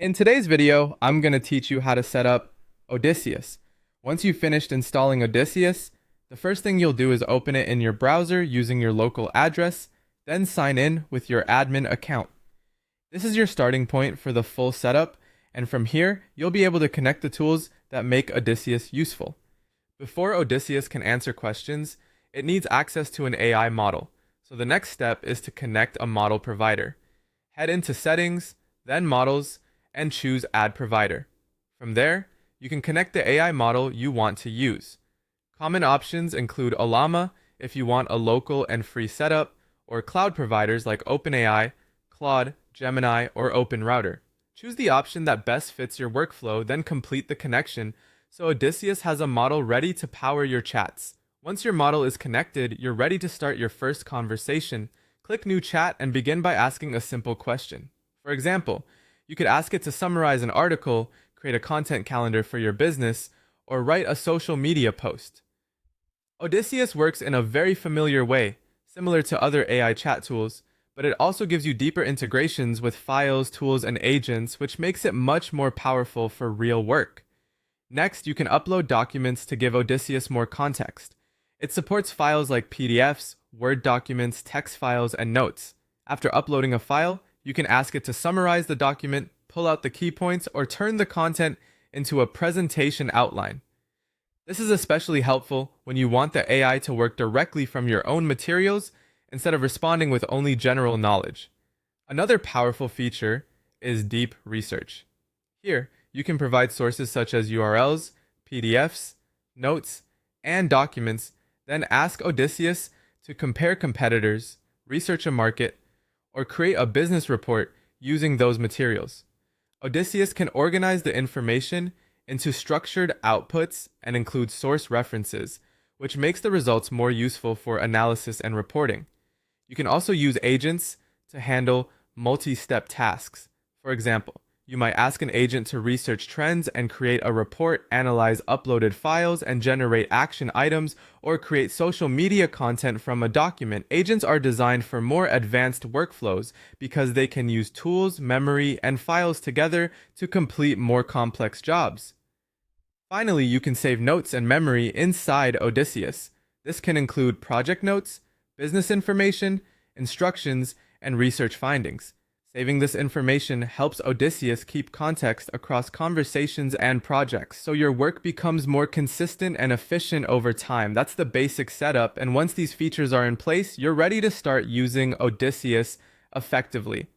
In today's video, I'm going to teach you how to set up Odysseus. Once you've finished installing Odysseus, the first thing you'll do is open it in your browser using your local address, then sign in with your admin account. This is your starting point for the full setup, and from here, you'll be able to connect the tools that make Odysseus useful. Before Odysseus can answer questions, it needs access to an AI model. So the next step is to connect a model provider. Head into Settings, then Models, and choose Add Provider. From there, you can connect the AI model you want to use. Common options include Ollama if you want a local and free setup, or cloud providers like OpenAI, Claude, Gemini, or OpenRouter. Choose the option that best fits your workflow, then complete the connection so Odysseus has a model ready to power your chats. Once your model is connected, you're ready to start your first conversation. Click New Chat and begin by asking a simple question. For example, you could ask it to summarize an article, create a content calendar for your business, or write a social media post. Odysseus works in a very familiar way, similar to other AI chat tools, but it also gives you deeper integrations with files, tools, and agents, which makes it much more powerful for real work. Next, you can upload documents to give Odysseus more context. It supports files like PDFs, Word documents, text files, and notes. After uploading a file, you can ask it to summarize the document, pull out the key points, or turn the content into a presentation outline. This is especially helpful when you want the AI to work directly from your own materials instead of responding with only general knowledge. Another powerful feature is deep research. Here, you can provide sources such as URLs, PDFs, notes, and documents, then ask Odysseus to compare competitors, research a market, or create a business report using those materials. Odysseus can organize the information into structured outputs and include source references, which makes the results more useful for analysis and reporting. You can also use agents to handle multi-step tasks. For example, you might ask an agent to research trends and create a report, analyze uploaded files, and generate action items, or create social media content from a document. Agents are designed for more advanced workflows because they can use tools, memory, and files together to complete more complex jobs. Finally, you can save notes and memory inside Odysseus. This can include project notes, business information, instructions, and research findings. Saving this information helps Odysseus keep context across conversations and projects, so your work becomes more consistent and efficient over time. That's the basic setup, and once these features are in place, you're ready to start using Odysseus effectively.